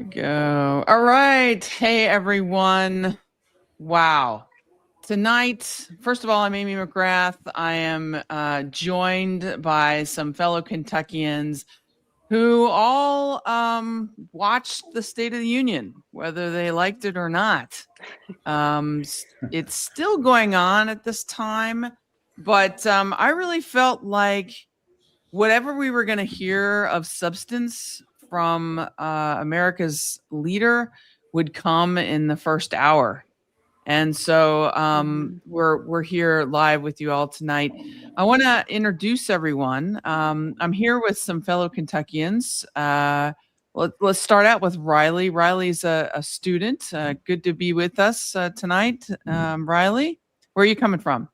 we go. All right. Hey, everyone. Wow. Tonight, first of all, I'm Amy McGrath. I am joined by some fellow Kentuckians who all watched the State of the Union, whether they liked it or not. It's still going on at this time, but I really felt like whatever we were going to hear of substance from America's leader would come in the first hour. And so we're here live with you all tonight. I want to introduce everyone. I'm here with some fellow Kentuckians. Let's start out with Riley. Riley's a student. Good to be with us tonight. Riley, where are you coming from?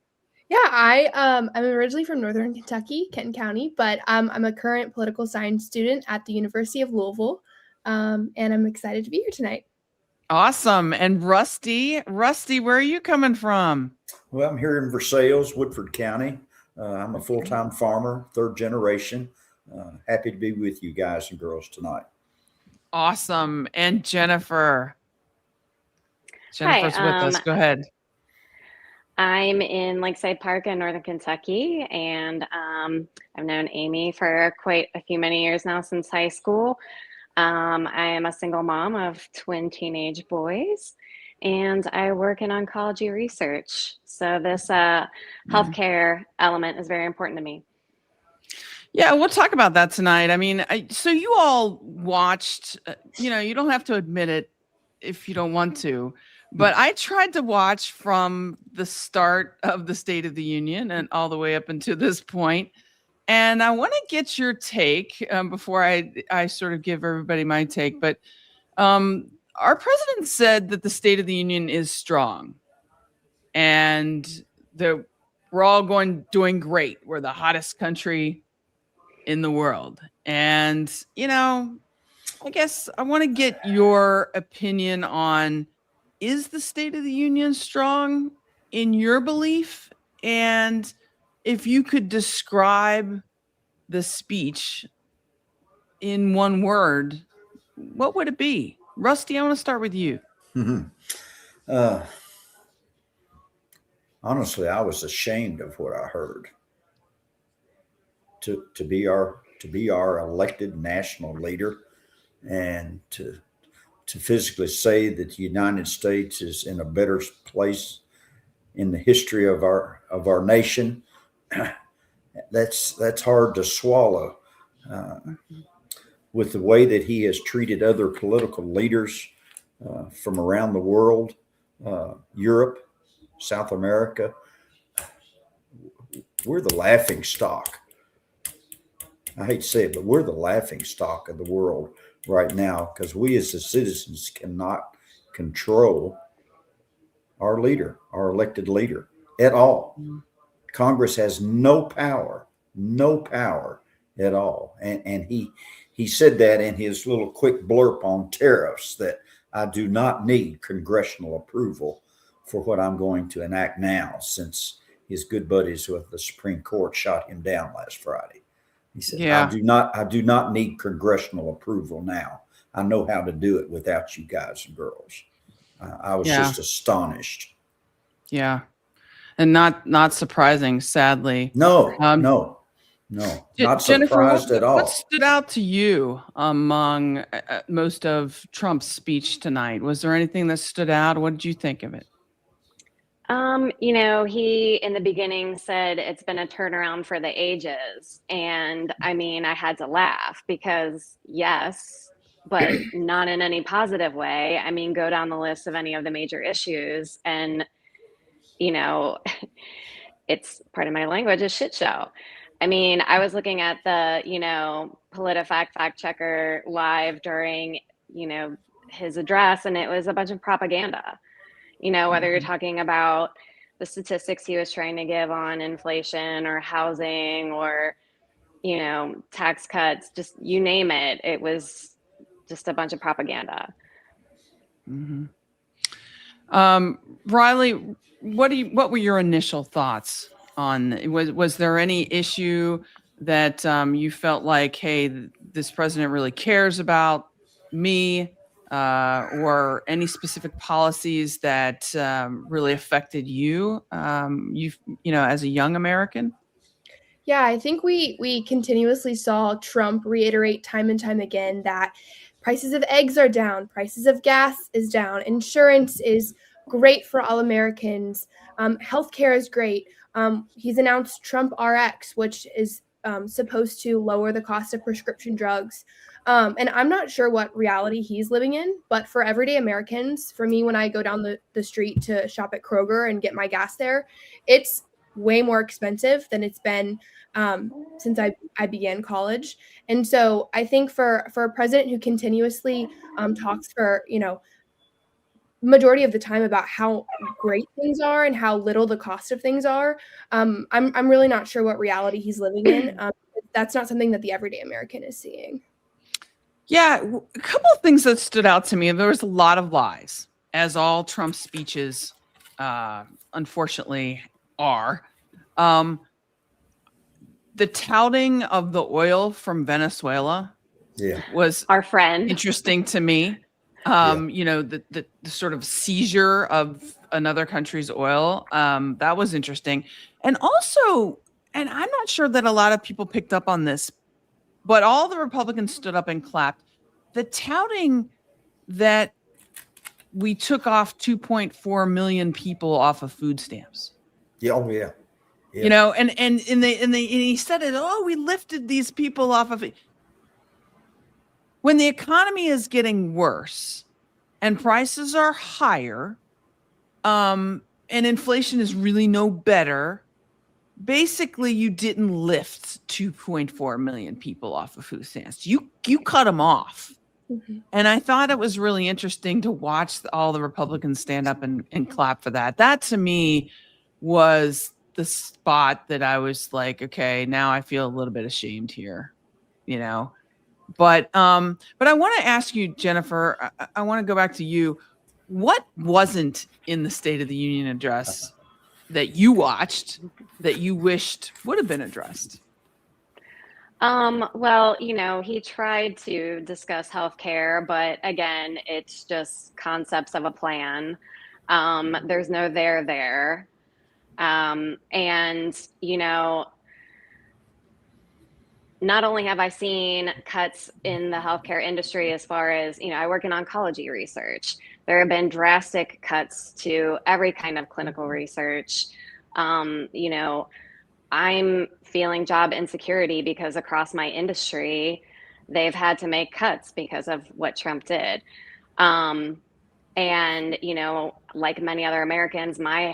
Yeah, I'm originally from Northern Kentucky, Kenton County, but I'm a current political science student at the University of Louisville, and I'm excited to be here tonight. Awesome. And Rusty, where are you coming from? Well, I'm here in Versailles, Woodford County. I'm a full-time farmer, third generation. Happy to be with you guys and girls tonight. Awesome. And Jennifer's Hi, with us. Go ahead. I'm in Lakeside Park in Northern Kentucky, and I've known Amy for quite a few many years now, since high school. I am a single mom of twin teenage boys, and I work in oncology research. So this healthcare element is very important to me. Yeah, we'll talk about that tonight. I mean, so you all watched, you don't have to admit it if you don't want to, but I tried to watch from the start of the State of the Union and all the way up until this point. And I want to get your take before I sort of give everybody my take. But our president said that the State of the Union is strong and we're all doing great. We're the hottest country in the world. And, I guess I want to get your opinion on, is the State of the Union strong in your belief? And if you could describe the speech in one word, what would it be? Rusty, I want to start with you. Honestly, I was ashamed of what I heard. To be our elected national leader, and to physically say that the United States is in a better place in the history of our nation, that's hard to swallow. With the way that he has treated other political leaders from around the world, Europe, South America, we're the laughing stock. I hate to say it, but we're the laughing stock of the world right now, because we as the citizens cannot control our leader, our elected leader at all. Congress has no power at all. And he said that in his little quick blurb on tariffs, that I do not need congressional approval for what I'm going to enact now, since his good buddies with the Supreme Court shot him down last Friday. He said, yeah. I do not need congressional approval now. I know how to do it without you guys and girls. I was just astonished. Yeah. And not surprising, sadly. No, not Jennifer, surprised at all. What stood out to you among most of Trump's speech tonight? Was there anything that stood out? What did you think of it? He in the beginning said it's been a turnaround for the ages. And I mean, I had to laugh because yes, but not in any positive way. I mean, go down the list of any of the major issues and, it's, part of my language, a shit show. I mean, I was looking at the, PolitiFact fact checker live during, his address, and it was a bunch of propaganda. Whether you're talking about the statistics he was trying to give on inflation or housing or, tax cuts, just you name it. It was just a bunch of propaganda. Mm-hmm. Riley, what were your initial thoughts on, was there any issue that you felt like, hey, this president really cares about me or any specific policies that really affected you, as a young American? Yeah, I think we continuously saw Trump reiterate time and time again that prices of eggs are down, prices of gas is down, insurance is great for all Americans, healthcare is great. He's announced Trump RX, which is supposed to lower the cost of prescription drugs. And I'm not sure what reality he's living in, but for everyday Americans, for me, when I go down the street to shop at Kroger and get my gas there, it's way more expensive than it's been since I began college. And so I think for a president who continuously talks for, majority of the time about how great things are and how little the cost of things are, I'm really not sure what reality he's living in. That's not something that the everyday American is seeing. Yeah, a couple of things that stood out to me. There was a lot of lies, as all Trump's speeches, unfortunately, are. The touting of the oil from Venezuela was Our friend. interesting to me. The sort of seizure of another country's oil, that was interesting. And also, and I'm not sure that a lot of people picked up on this, but all the Republicans stood up and clapped. The touting that we took off 2.4 million people off of food stamps. Yeah, oh yeah. Yeah. And he said it. Oh, we lifted these people off of it. When the economy is getting worse and prices are higher, and inflation is really no better, basically you didn't lift 2.4 million people off of food stamps. You cut them off. Mm-hmm. And I thought it was really interesting to watch all the Republicans stand up and clap for that. That to me was the spot that I was like, okay, now I feel a little bit ashamed here, But I want to ask you, Jennifer, I want to go back to you. What wasn't in the State of the Union address that you watched that you wished would have been addressed? Well, he tried to discuss healthcare, but again, it's just concepts of a plan. There's no there. And, not only have I seen cuts in the healthcare industry as far as, I work in oncology research. There have been drastic cuts to every kind of clinical research. I'm feeling job insecurity because across my industry, they've had to make cuts because of what Trump did. And, like many other Americans, my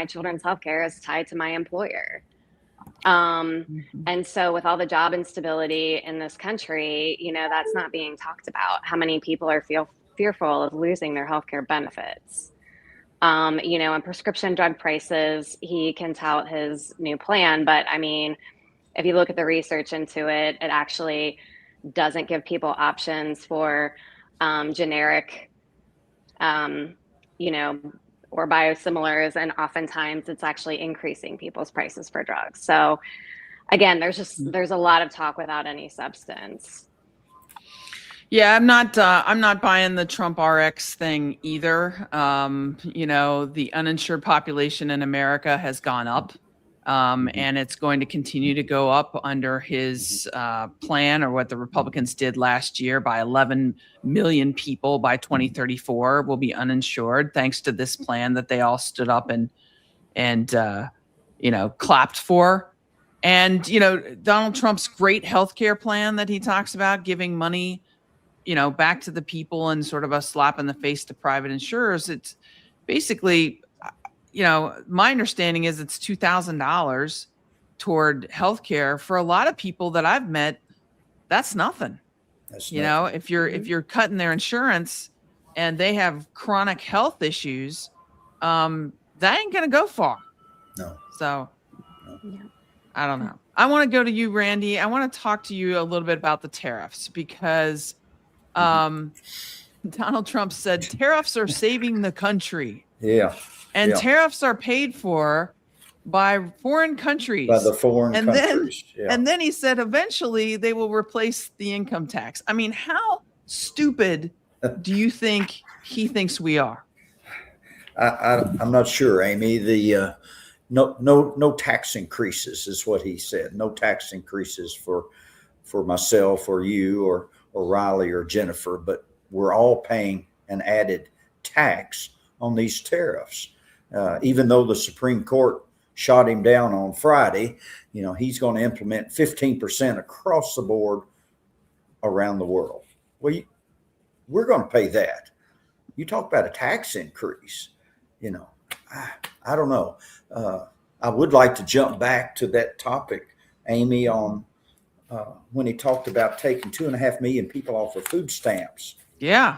children's healthcare is tied to my employer. And so with all the job instability in this country, that's not being talked about. How many people are fearful of losing their healthcare benefits? And prescription drug prices, he can tout his new plan. But I mean, if you look at the research into it, it actually doesn't give people options for generic, or biosimilars. And oftentimes it's actually increasing people's prices for drugs. So again, there's a lot of talk without any substance. Yeah, I'm not buying the Trump RX thing either. The uninsured population in America has gone up, and it's going to continue to go up under his plan, or what the Republicans did last year, by 11 million people by 2034 will be uninsured, thanks to this plan that they all stood up and clapped for. And, Donald Trump's great healthcare plan that he talks about, giving money back to the people and sort of a slap in the face to private insurers. It's basically, my understanding is it's $2,000 toward healthcare. For a lot of people that I've met, that's nothing. If you're cutting their insurance and they have chronic health issues, that ain't going to go far. No. So I don't know. I want to go to you, Randy. I want to talk to you a little bit about the tariffs, because Donald Trump said tariffs are saving the country. Yeah. And tariffs are paid for by foreign countries. By the foreign countries. And then he said eventually they will replace the income tax. I mean, how stupid do you think he thinks we are? I'm not sure, Amy. The no tax increases is what he said. No tax increases for myself or you or Riley or Jennifer, but we're all paying an added tax on these tariffs. Even though the Supreme Court shot him down on Friday, he's going to implement 15% across the board around the world. Well, we're going to pay that. You talk about a tax increase, I don't know. I would like to jump back to that topic, Amy, on when he talked about taking 2.5 million people off of food stamps. Yeah.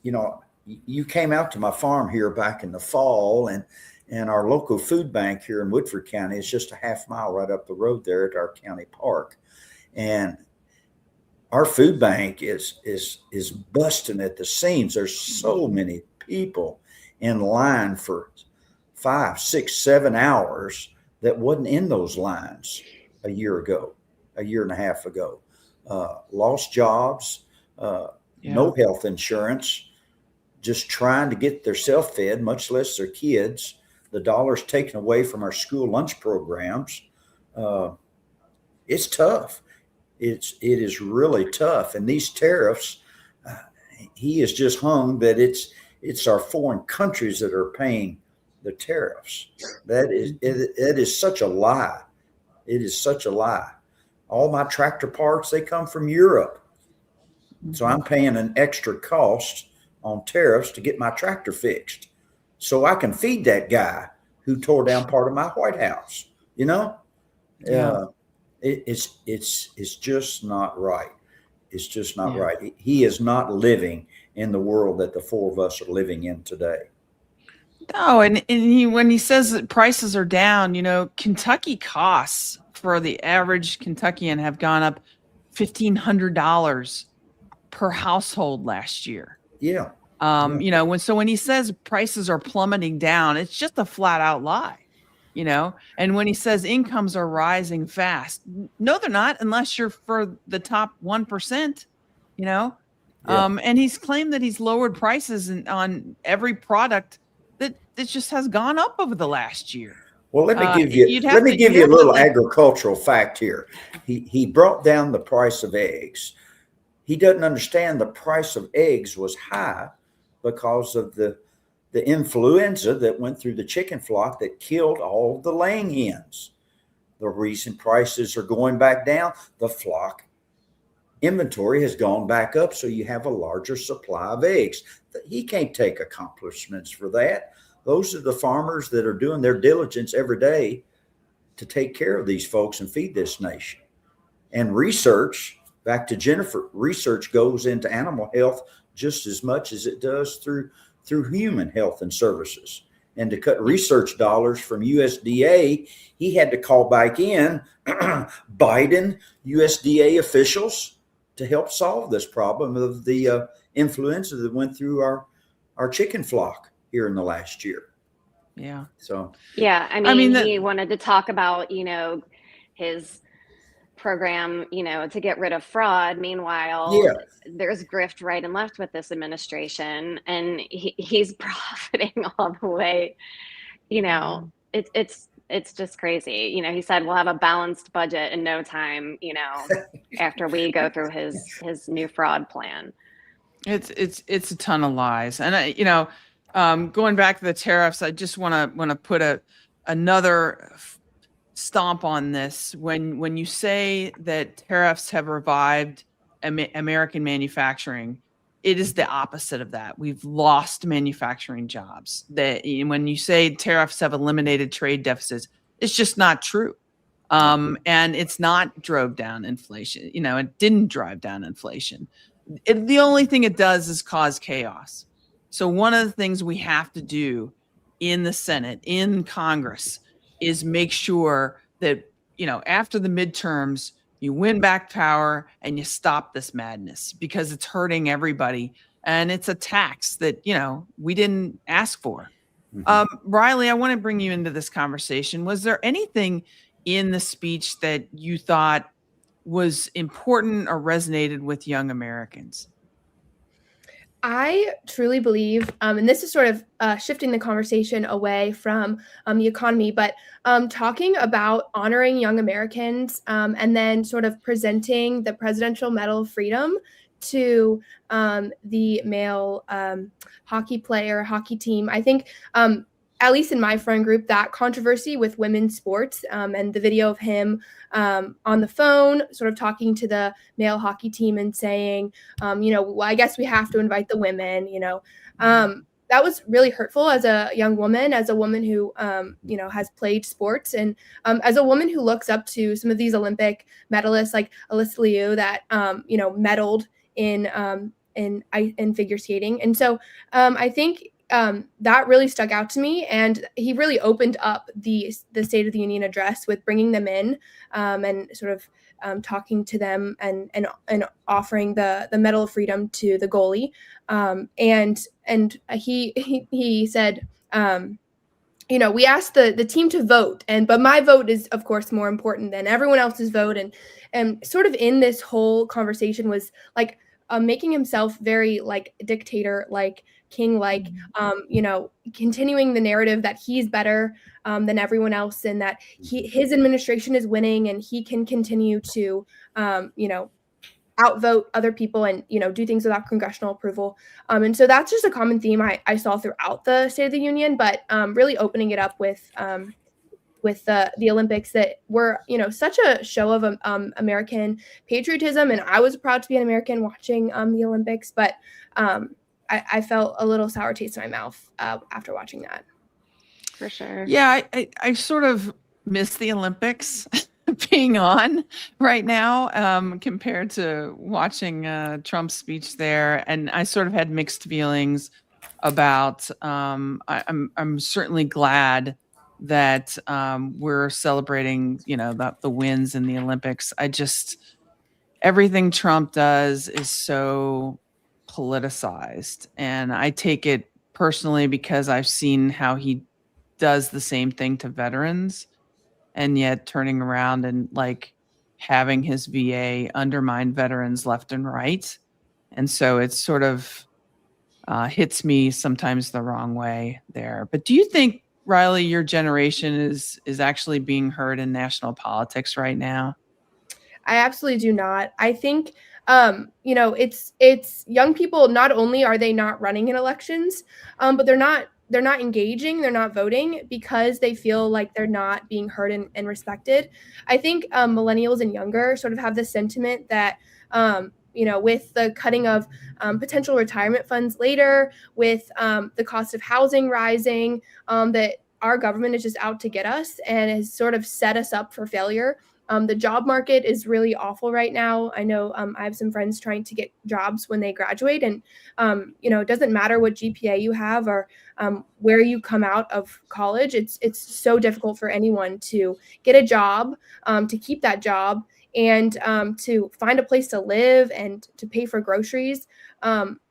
You came out to my farm here back in the fall, and our local food bank here in Woodford County is just a half mile right up the road there at our county park. And our food bank is busting at the seams. There's so many people in line for 5, 6, 7 hours that wasn't in those lines a year and a half ago. Lost jobs, no health insurance, just trying to get themselves fed, much less their kids. The dollars taken away from our school lunch programs. It's tough. It is really tough. And these tariffs, he is just hung that it's our foreign countries that are paying the tariffs. That is such a lie. It is such a lie. All my tractor parts, they come from Europe. So I'm paying an extra cost on tariffs to get my tractor fixed so I can feed that guy who tore down part of my White House. It's just not right. It's just not right. He is not living in the world that the four of us are living in today. No, and when he says that prices are down, Kentucky costs for the average Kentuckian have gone up $1,500 per household last year. Yeah. When he says prices are plummeting down, it's just a flat out lie. And when he says incomes are rising fast, no, they're not, unless you're for the top 1%, and he's claimed that he's lowered prices on every product that just has gone up over the last year. Well, let me give you a little agricultural fact here. He brought down the price of eggs. He doesn't understand the price of eggs was high because of the influenza that went through the chicken flock that killed all the laying hens. The reason prices are going back down, the flock inventory has gone back up, so you have a larger supply of eggs. He can't take accomplishments for that. Those are the farmers that are doing their diligence every day to take care of these folks and feed this nation. And research, back to Jennifer, research goes into animal health just as much as it does through human health and services. And to cut research dollars from USDA, he had to call back in Biden USDA officials to help solve this problem of the influenza that went through our chicken flock here in the last year. Yeah. So. Yeah. He wanted to talk about, his program, to get rid of fraud. Meanwhile, there's grift right and left with this administration, and he's profiting all the way. It's just crazy. He said we'll have a balanced budget in no time, after we go through his new fraud plan. It's a ton of lies. And going back to the tariffs, I just want to put another stomp on this. When you say that tariffs have revived American manufacturing, it is the opposite of that. We've lost manufacturing jobs. When you say tariffs have eliminated trade deficits, it's just not true. And it's not drove down inflation. It didn't drive down inflation. The only thing it does is cause chaos. So one of the things we have to do in the Senate, in Congress, is make sure that, after the midterms, you win back power and you stop this madness, because it's hurting everybody. And it's a tax that, we didn't ask for. Mm-hmm. Riley, I want to bring you into this conversation. Was there anything in the speech that you thought was important or resonated with young Americans? I truly believe, and this is sort of shifting the conversation away from the economy, but talking about honoring young Americans and then sort of presenting the Presidential Medal of Freedom to the male hockey player, hockey team. I think, at least in my friend group, that controversy with women's sports and the video of him on the phone, sort of talking to the male hockey team and saying, well, I guess we have to invite the women, that was really hurtful as a young woman, as a woman who, has played sports, and as a woman who looks up to some of these Olympic medalists like Alyssa Liu that, medaled in figure skating. And so I think that really stuck out to me, and he really opened up the State of the Union address with bringing them in and sort of talking to them and offering the Medal of Freedom to the goalie. And he said, we asked the team to vote, but my vote is of course more important than everyone else's vote. And sort of in this whole conversation was like making himself very like dictator, like king, like continuing the narrative that he's better than everyone else, and that his administration is winning, and he can continue to outvote other people and do things without congressional approval. And so that's just a common theme I saw throughout the State of the Union, but really opening it up with the Olympics that were such a show of American patriotism, and I was proud to be an American watching the Olympics, but I felt a little sour taste in my mouth after watching that. For sure. Yeah, I sort of miss the Olympics being on right now compared to watching Trump's speech there, and I sort of had mixed feelings about. I'm certainly glad that we're celebrating, the wins in the Olympics. Everything Trump does is so politicized, and I take it personally because I've seen how he does the same thing to veterans, and yet turning around and like having his VA undermine veterans left and right. And so it sort of hits me sometimes the wrong way there. But do you think, Riley, your generation is actually being heard in national politics right now? I absolutely do not. I think it's young people. Not only are they not running in elections, but they're not engaging, they're not voting because they feel like they're not being heard and respected. I think millennials and younger sort of have this sentiment that with the cutting of potential retirement funds later, with the cost of housing rising, that our government is just out to get us and has sort of set us up for failure. The job market is really awful right now. I know I have some friends trying to get jobs when they graduate, and it doesn't matter what GPA you have or where you come out of college. It's so difficult for anyone to get a job, to keep that job, and to find a place to live and to pay for groceries.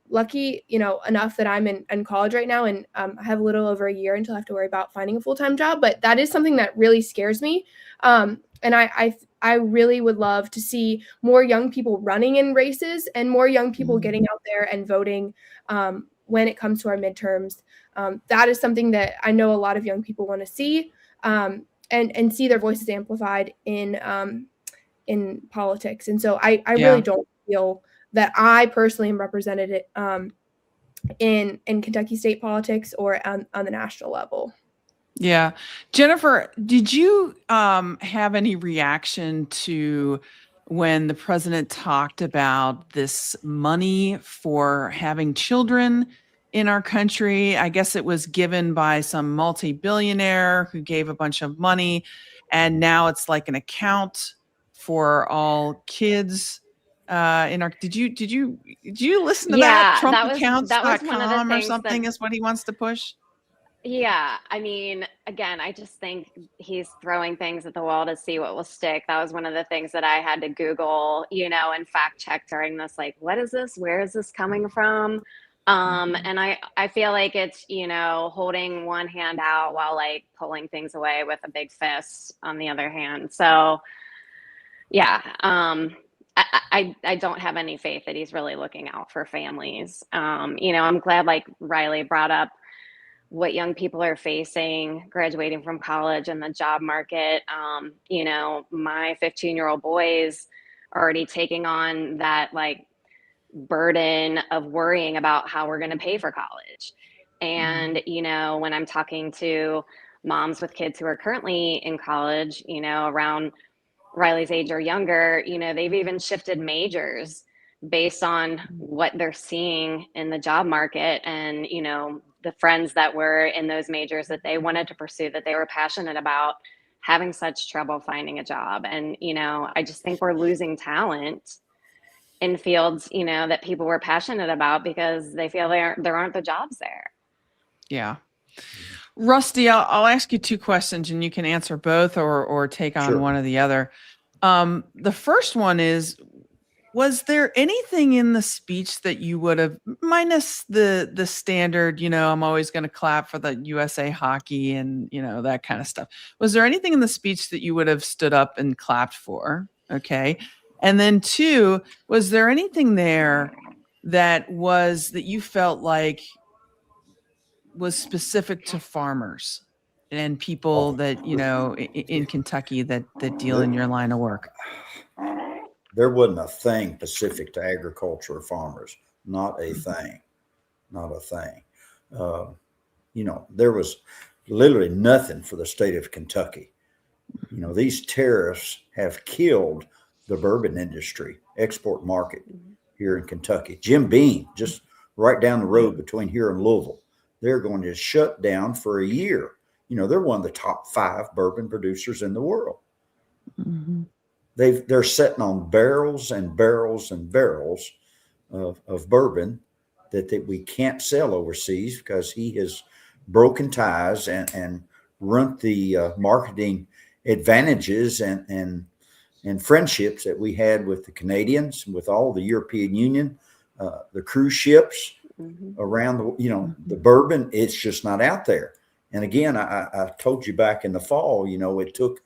Lucky, enough that I'm in college right now, and I have a little over a year until I have to worry about finding a full-time job. But that is something that really scares me. And I really would love to see more young people running in races and more young people getting out there and voting when it comes to our midterms. That is something that I know a lot of young people want to see, and see their voices amplified in politics. And so I really don't feel that I personally am represented in Kentucky state politics or on the national level. Yeah. Jennifer, did you have any reaction to when the president talked about this money for having children in our country? I guess it was given by some multi-billionaire who gave a bunch of money, and now it's like an account for all kids in our. Did you listen to that? That was one of the TrumpAccounts.com or things something is what he wants to push. Yeah, I mean, again, I just think he's throwing things at the wall to see what will stick. That was one of the things that I had to Google, and fact check during this. Like, what is this? Where is this coming from? And I feel like it's, holding one hand out while like pulling things away with a big fist on the other hand. So yeah, I don't have any faith that he's really looking out for families. I'm glad like Riley brought up what young people are facing graduating from college and the job market. My 15-year-old boys already taking on that like burden of worrying about how we're going to pay for college. And, when I'm talking to moms with kids who are currently in college, around Riley's age or younger, they've even shifted majors based on what they're seeing in the job market and, the friends that were in those majors that they wanted to pursue, that they were passionate about, having such trouble finding a job. And, I just think we're losing talent in fields, that people were passionate about because they feel there aren't the jobs there. Yeah. Rusty, I'll ask you two questions and you can answer both or take on Sure. one or the other. The first one is, was there anything in the speech that you would have, minus the standard, I'm always going to clap for the USA hockey and, that kind of stuff. Was there anything in the speech that you would have stood up and clapped for? Okay. And then two, was there anything there that you felt like was specific to farmers and people that, in Kentucky that deal in your line of work? There wasn't a thing specific to agriculture or farmers. Not a thing. Not a thing. There was literally nothing for the state of Kentucky. These tariffs have killed the bourbon industry, export market here in Kentucky. Jim Beam, just right down the road between here and Louisville, they're going to shut down for a year. They're one of the top 5 bourbon producers in the world. Mm-hmm. They're sitting on barrels and barrels and barrels of bourbon that we can't sell overseas because he has broken ties and ruined the marketing advantages and friendships that we had with the Canadians, with all the European Union, the cruise ships around the bourbon. It's just not out there. And again, I told you back in the fall, it took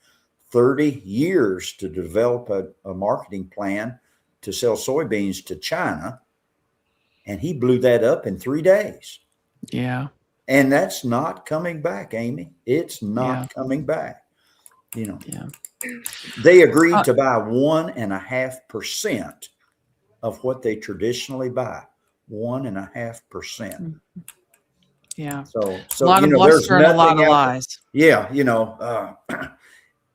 30 years to develop a marketing plan to sell soybeans to China. And he blew that up in 3 days. Yeah. And that's not coming back, Amy. It's not coming back. Yeah. They agreed to buy 1.5% of what they traditionally buy. 1.5%. Yeah. So a lot of bluster and a lot of lies. Yeah.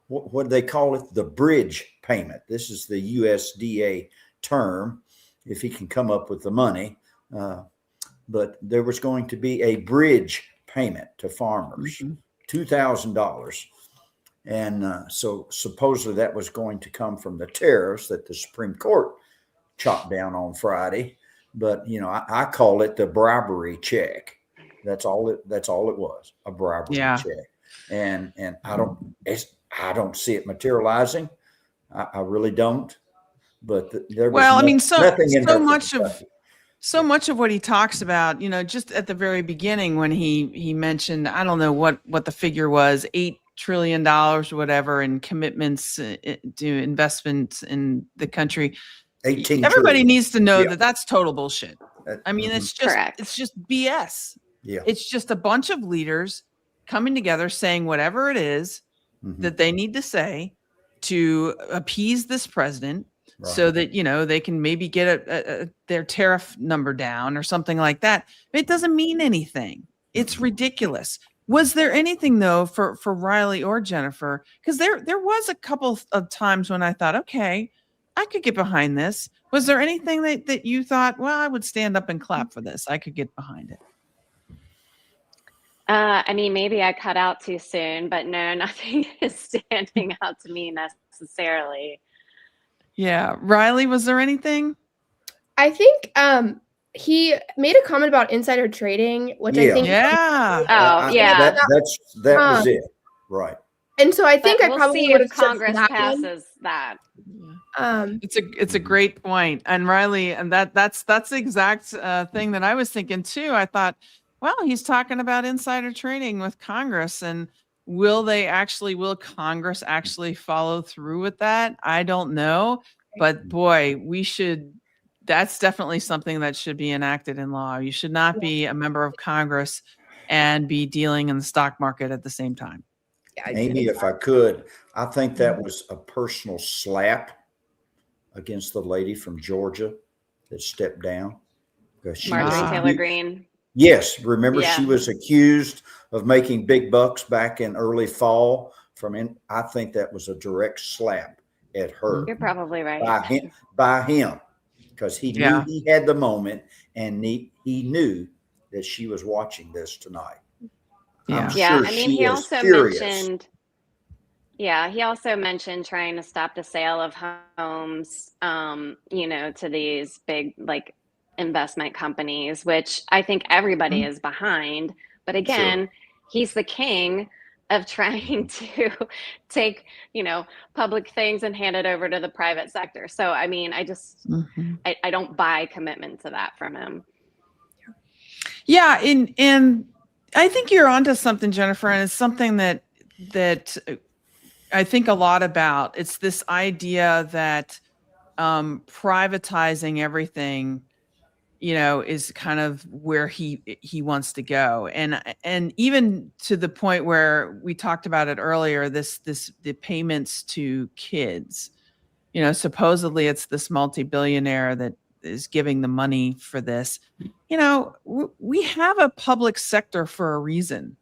What do they call it? The bridge payment. This is the USDA term, if he can come up with the money. But there was going to be a bridge payment to farmers, $2,000. And so supposedly that was going to come from the tariffs that the Supreme Court chopped down on Friday. But, I call it the bribery check. That's all it was, a bribery check. And I don't see it materializing. I really don't. But there was so much of what he talks about, just at the very beginning when he mentioned, I don't know what the figure was, $8 trillion or whatever in commitments to investments in the country. 18 Everybody trillion. needs to know that that's total bullshit. I mean, it's just BS. Yeah. It's just a bunch of leaders coming together saying whatever it is that they need to say to appease this president, so that, they can maybe get their tariff number down or something like that. It doesn't mean anything. It's ridiculous. Was there anything, though, for Riley or Jennifer? Because there was a couple of times when I thought, okay, I could get behind this. Was there anything that you thought, well, I would stand up and clap for this? I could get behind it. Maybe I cut out too soon, but no, nothing is standing out to me necessarily. Yeah. Riley, was there anything? I think he made a comment about insider trading, which I think. Yeah. That was it. Right. And so I think we'll probably see would if have Congress passes that. It's a great point. And Riley, and that's the exact thing that I was thinking too. I thought, well, he's talking about insider trading with Congress, and will Congress actually follow through with that? I don't know. but boy, that's definitely something that should be enacted in law. You should not be a member of Congress and be dealing in the stock market at the same time. Yeah, Amy, if I could, I think that was a personal slap against the lady from Georgia that stepped down. Because she Marjorie was, Taylor Greene. yes, remember Yeah. she was accused of making big bucks back in early fall I think that was a direct slap at her You're probably right. by him, because he knew Yeah. he had the moment, and he knew that she was watching this tonight. Yeah. I'm Yeah, sure I mean, she he is also furious. mentioned, yeah, he also mentioned trying to stop the sale of homes, to these big like investment companies, which I think everybody is behind. But again, he's the king of trying to take, public things and hand it over to the private sector. So, I mean, I don't buy commitment to that from him. Yeah, and I think you're onto something, Jennifer, and it's something that I think a lot about. It's this idea that privatizing everything, is kind of where he wants to go, and even to the point where we talked about it earlier. The payments to kids, supposedly it's this multi-billionaire that is giving the money for this. We have a public sector for a reason.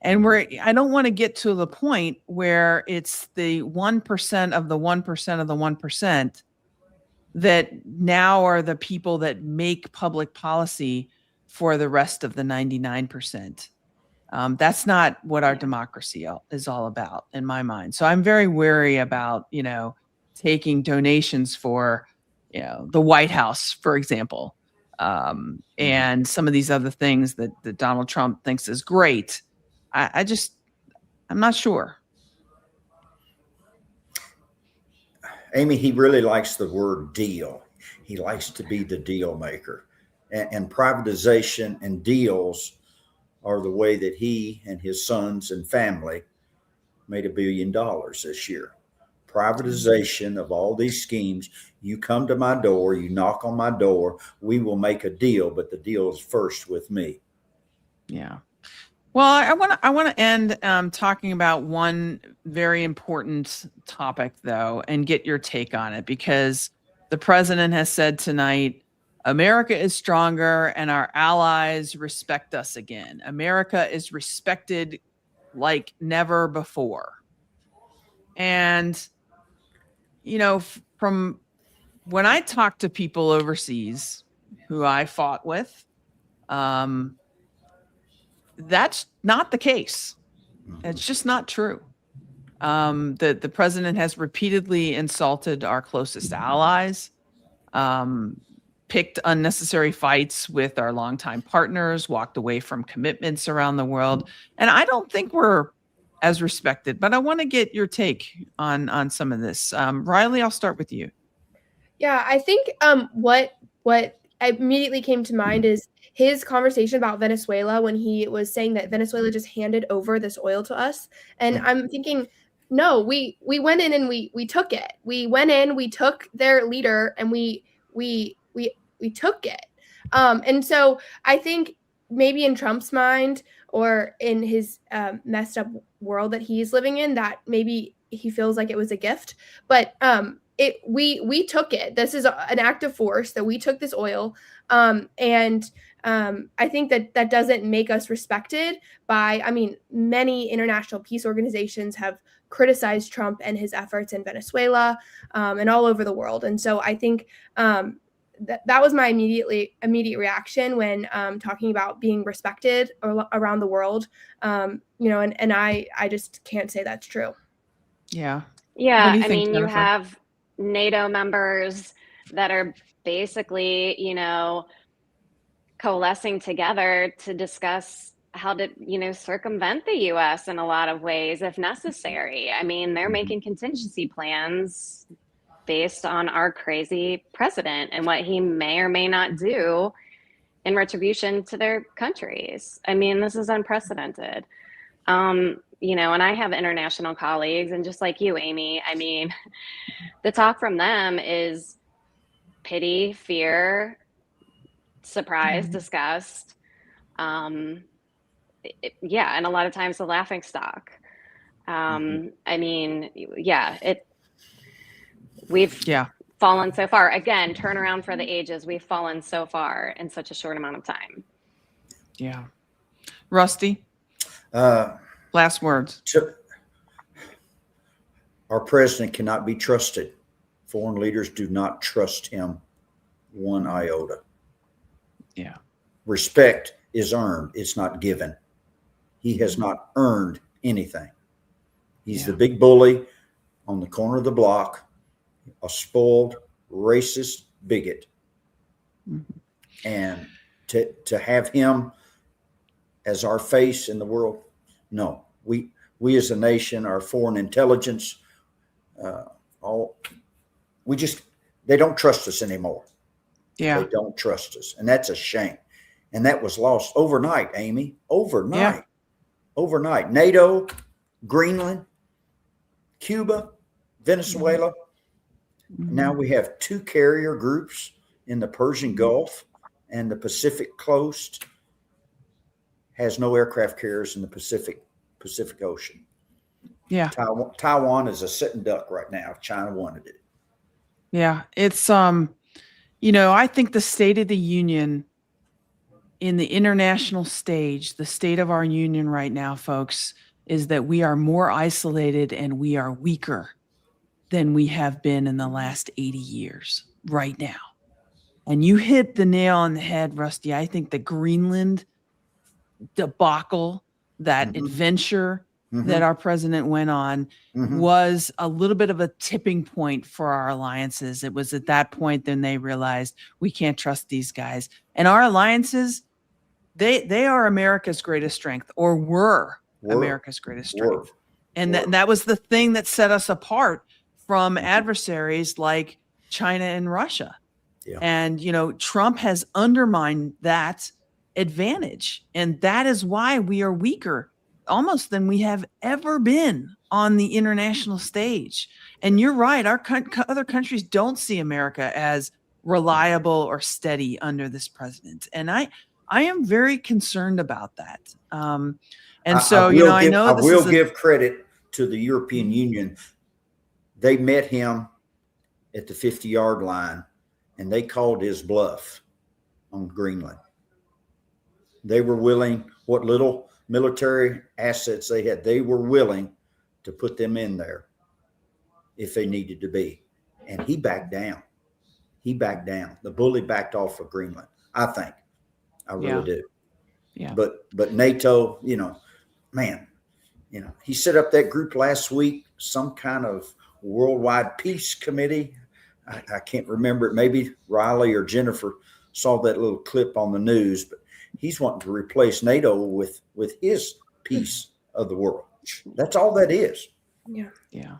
And I don't want to get to the point where it's the 1% of the 1% of the 1% that now are the people that make public policy for the rest of the 99%. That's not what our democracy is all about, in my mind. So I'm very wary about, taking donations for, the White House, for example, and some of these other things that Donald Trump thinks is great. I'm not sure. Amy, he really likes the word deal. He likes to be the deal maker. And privatization and deals are the way that he and his sons and family made $1 billion this year. Privatization of all these schemes. You come to my door, you knock on my door, we will make a deal, but the deal is first with me. Yeah. Well, I want to end talking about one very important topic, though, and get your take on it, because the president has said tonight, America is stronger and our allies respect us again. America is respected like never before. And, from when I talk to people overseas who I fought with, that's not the case. It's just not true. The president has repeatedly insulted our closest allies, picked unnecessary fights with our longtime partners, walked away from commitments around the world. And I don't think we're as respected, but I want to get your take on some of this. Riley, I'll start with you. Yeah, I think what immediately came to mind is his conversation about Venezuela, when he was saying that Venezuela just handed over this oil to us. And I'm thinking, no, we went in and we took it. We went in, we took their leader, and we took it. And so I think maybe in Trump's mind, or in his messed up world that he's living in, that maybe he feels like it was a gift. But we took it. This is an act of force that we took this oil. And I think that doesn't make us respected many international peace organizations have criticized Trump and his efforts in Venezuela and all over the world. And so I think that was my immediate reaction when talking about being respected around the world. And I just can't say that's true. Yeah. Yeah, you I think, mean, you Jennifer? have NATO members that are basically, coalescing together to discuss how to, circumvent the US in a lot of ways if necessary. I mean, they're making contingency plans based on our crazy president and what he may or may not do in retribution to their countries. I mean, this is unprecedented. and I have international colleagues, and just like you, Amy, I mean, the talk from them is pity, fear, surprise, disgust. Yeah, and a lot of times the laughing stock. I mean, yeah, we've Yeah. fallen so far. Again, turn around for the ages. We've fallen so far in such a short amount of time. Yeah. Rusty, Uh, last words. our president cannot be trusted. Foreign leaders do not trust him one iota. Yeah. Respect is earned, it's not given. He has not earned anything. He's the big bully on the corner of the block, a spoiled, racist bigot. Mm-hmm. And to have him as our face in the world, no. We as a nation, our foreign intelligence, they don't trust us anymore. Yeah. They don't trust us. And that's a shame. And that was lost overnight, Amy. Overnight. Yeah. Overnight. NATO, Greenland, Cuba, Venezuela. Mm-hmm. Now we have 2 carrier groups in the Persian Gulf, and the Pacific coast has no aircraft carriers in the Pacific Ocean. Yeah. Taiwan is a sitting duck right now if China wanted it. Yeah. It's, I think the State of the Union in the international stage, the state of our union right now, folks, is that we are more isolated and we are weaker than we have been in the last 80 years right now. And you hit the nail on the head, Rusty. I think the Greenland debacle, that adventure that our president went on, was a little bit of a tipping point for our alliances. It was at that point then they realized we can't trust these guys. And our alliances, they are America's greatest strength, or were America's greatest strength. And that was the thing that set us apart from adversaries like China and Russia. Yeah. And, Trump has undermined that advantage. And that is why we are weaker almost than we have ever been on the international stage. And you're right. Our other countries don't see America as reliable or steady under this president. And I am very concerned about that. I will give credit to the European Union. They met him at the 50-yard line and they called his bluff on Greenland. They were willing, what little military assets they had, they were willing to put them in there if they needed to be. And he backed down. The bully backed off of Greenland, I think. I really do. Yeah. But NATO, he set up that group last week, some kind of worldwide peace committee. I can't remember it. Maybe Riley or Jennifer saw that little clip on the news, but he's wanting to replace NATO with his piece of the world. That's all that is. Yeah. Yeah.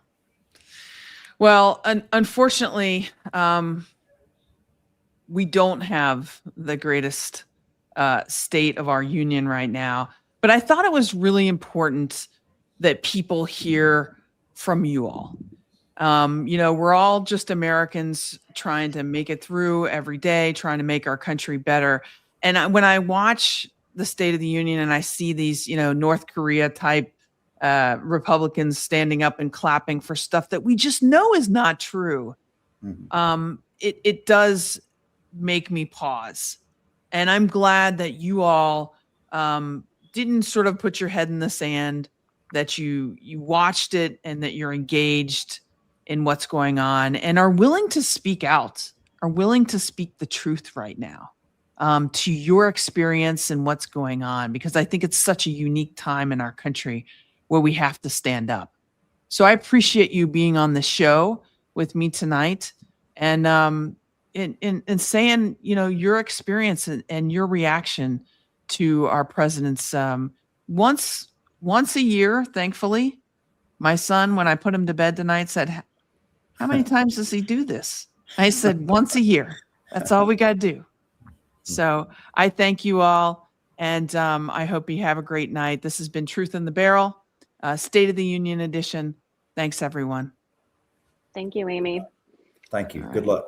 Well, unfortunately, we don't have the greatest state of our union right now, but I thought it was really important that people hear from you all. We're all just Americans trying to make it through every day, trying to make our country better. And when I watch the State of the Union and I see these, North Korea type Republicans standing up and clapping for stuff that we just know is not true, it does make me pause. And I'm glad that you all didn't sort of put your head in the sand, that you watched it and that you're engaged in what's going on and are willing to speak out, are willing to speak the truth right now to your experience and what's going on, because I think it's such a unique time in our country where we have to stand up. So I appreciate you being on the show with me tonight and saying, your experience and your reaction to our president's once a year, thankfully. My son, when I put him to bed tonight, said, "How many times does he do this?" I said, "Once a year. That's all we got to do." So I thank you all, and I hope you have a great night. This has been Truth in the Barrel. State of the Union edition. Thanks, everyone. Thank you, Amy. Thank you. All Good right. luck.